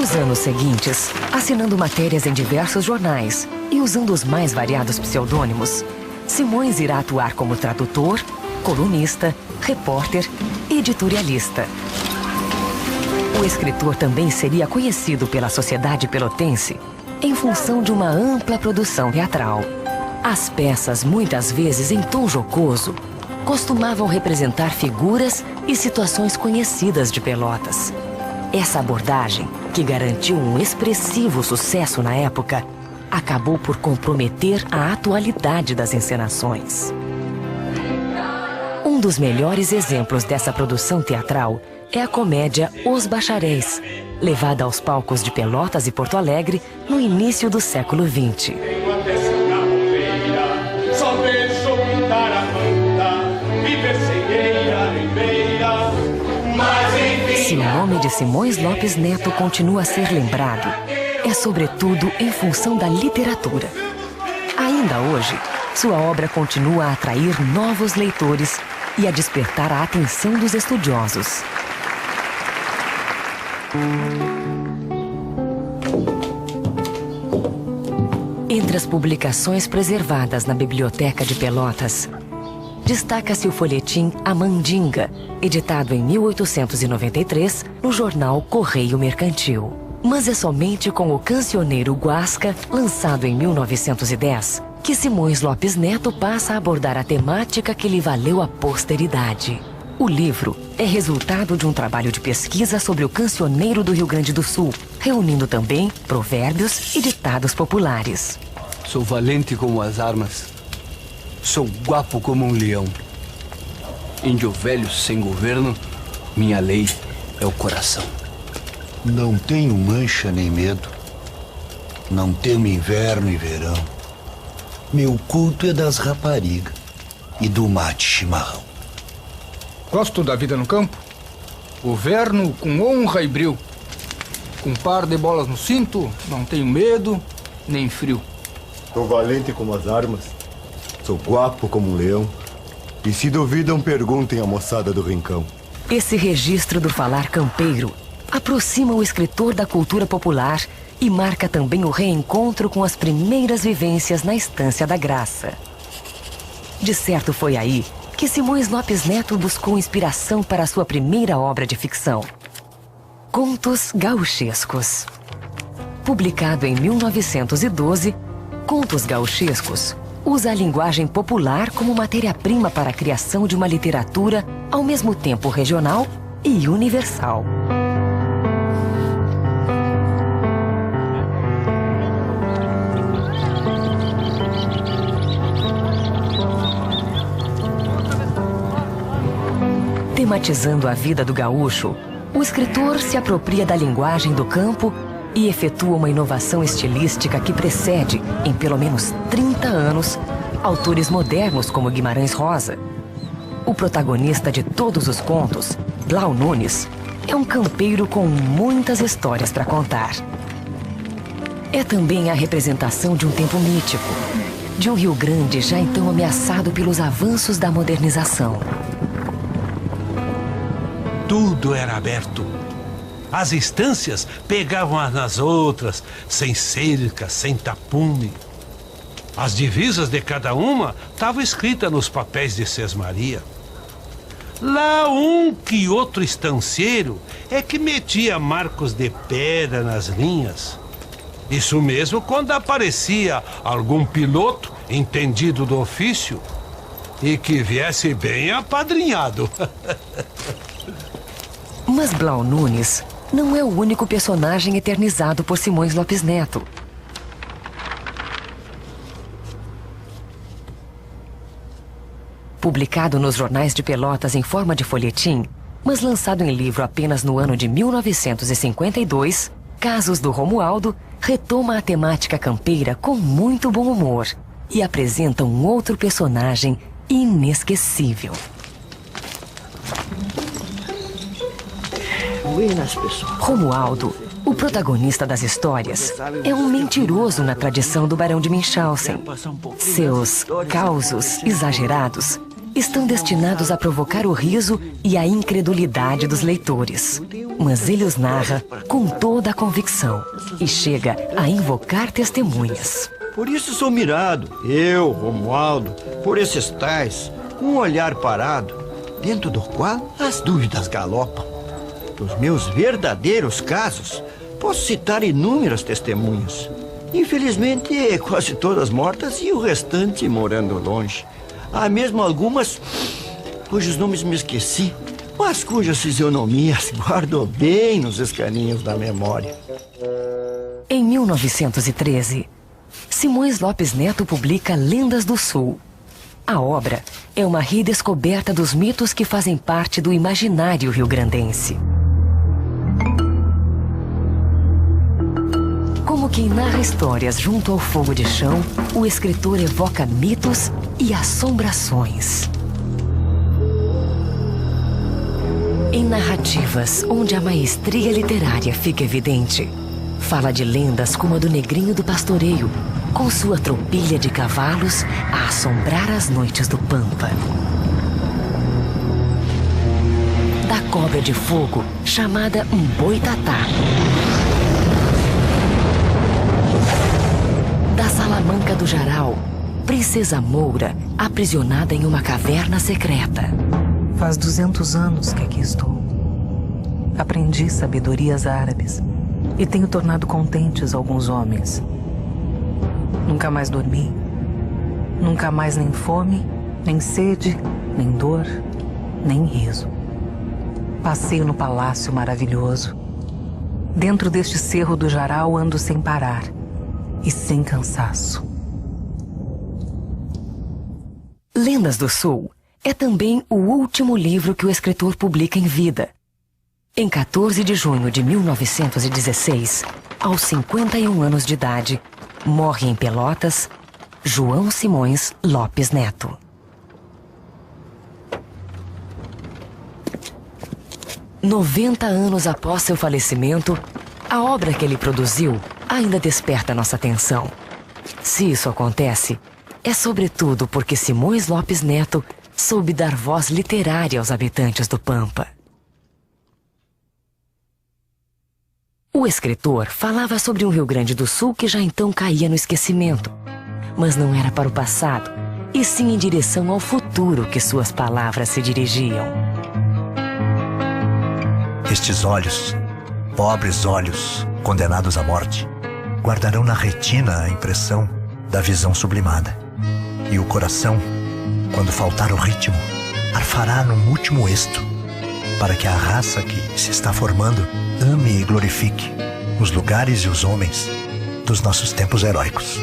Nos anos seguintes, assinando matérias em diversos jornais e usando os mais variados pseudônimos, Simões irá atuar como tradutor, colunista, repórter e editorialista. O escritor também seria conhecido pela sociedade pelotense em função de uma ampla produção teatral. As peças, muitas vezes em tom jocoso, costumavam representar figuras e situações conhecidas de Pelotas. Essa abordagem, que garantiu um expressivo sucesso na época, acabou por comprometer a atualidade das encenações. Um dos melhores exemplos dessa produção teatral é a comédia Os Bacharéis, levada aos palcos de Pelotas e Porto Alegre no início do século XX. Se o nome de Simões Lopes Neto continua a ser lembrado, é sobretudo em função da literatura. Ainda hoje, sua obra continua a atrair novos leitores e a despertar a atenção dos estudiosos. Entre as publicações preservadas na Biblioteca de Pelotas, destaca-se o folhetim A Mandinga, editado em 1893 no jornal Correio Mercantil. Mas é somente com o Cancioneiro Guasca, lançado em 1910, que Simões Lopes Neto passa a abordar a temática que lhe valeu a posteridade. O livro é resultado de um trabalho de pesquisa sobre o cancioneiro do Rio Grande do Sul, reunindo também provérbios e ditados populares. Sou valente como as armas. Sou guapo como um leão. Índio velho sem governo, minha lei é o coração. Não tenho mancha nem medo. Não temo inverno e verão. Meu culto é das raparigas e do mate chimarrão. Gosto da vida no campo. Governo com honra e brio. Com um par de bolas no cinto, não tenho medo nem frio. Sou valente como as armas. Sou guapo como um leão. E se duvidam, perguntem à moçada do rincão. Esse registro do falar campeiro aproxima o escritor da cultura popular e marca também o reencontro com as primeiras vivências na Estância da Graça. De certo foi aí que Simões Lopes Neto buscou inspiração para a sua primeira obra de ficção, Contos Gauchescos. Publicado em 1912, Contos Gauchescos usa a linguagem popular como matéria-prima para a criação de uma literatura ao mesmo tempo regional e universal. Tematizando a vida do gaúcho, o escritor se apropria da linguagem do campo e efetua uma inovação estilística que precede, em pelo menos 30 anos, autores modernos como Guimarães Rosa. O protagonista de todos os contos, Blau Nunes, é um campeiro com muitas histórias para contar. É também a representação de um tempo mítico, de um Rio Grande já então ameaçado pelos avanços da modernização. Tudo era aberto. As estâncias pegavam umas nas outras, sem cerca, sem tapume. As divisas de cada uma estavam escritas nos papéis de sesmaria. Lá um que outro estanceiro é que metia marcos de pedra nas linhas. Isso mesmo quando aparecia algum piloto entendido do ofício e que viesse bem apadrinhado. Mas Blau Nunes não é o único personagem eternizado por Simões Lopes Neto. Publicado nos jornais de Pelotas em forma de folhetim, mas lançado em livro apenas no ano de 1952, Casos do Romualdo retoma a temática campeira com muito bom humor e apresenta um outro personagem inesquecível. Romualdo, o protagonista das histórias, é um mentiroso na tradição do Barão de Munchausen. Seus causos exagerados estão destinados a provocar o riso e a incredulidade dos leitores. Mas ele os narra com toda a convicção e chega a invocar testemunhas. Por isso sou mirado, eu, Romualdo, por esses tais, um olhar parado, dentro do qual as dúvidas galopam. Dos meus verdadeiros casos, posso citar inúmeras testemunhas. Infelizmente, quase todas mortas e o restante morando longe. Há mesmo algumas cujos nomes me esqueci, mas cujas fisionomias guardo bem nos escaninhos da memória. Em 1913, Simões Lopes Neto publica Lendas do Sul. A obra é uma redescoberta dos mitos que fazem parte do imaginário rio-grandense. Como quem narra histórias junto ao fogo de chão, o escritor evoca mitos e assombrações. Em narrativas onde a maestria literária fica evidente, fala de lendas como a do Negrinho do Pastoreio, com sua tropilha de cavalos a assombrar as noites do Pampa. Da cobra de fogo, chamada um boitatá. Da salamanca do Jaral, Princesa Moura, aprisionada em uma caverna secreta. Faz 200 anos que aqui estou. Aprendi sabedorias árabes e tenho tornado contentes alguns homens. Nunca mais dormi. Nunca mais nem fome, nem sede, nem dor, nem riso. Passeio no palácio maravilhoso. Dentro deste cerro do Jaral ando sem parar e sem cansaço. Lendas do Sul é também o último livro que o escritor publica em vida. Em 14 de junho de 1916, aos 51 anos de idade, morre em Pelotas João Simões Lopes Neto. "90 anos após seu falecimento, a obra que ele produziu ainda desperta nossa atenção. Se isso acontece, é sobretudo porque Simões Lopes Neto soube dar voz literária aos habitantes do Pampa. O escritor falava sobre um Rio Grande do Sul que já então caía no esquecimento, mas não era para o passado, e sim em direção ao futuro que suas palavras se dirigiam. Estes olhos, pobres olhos, condenados à morte, guardarão na retina a impressão da visão sublimada. E o coração, quando faltar o ritmo, arfará num último êxito, para que a raça que se está formando ame e glorifique os lugares e os homens dos nossos tempos heróicos.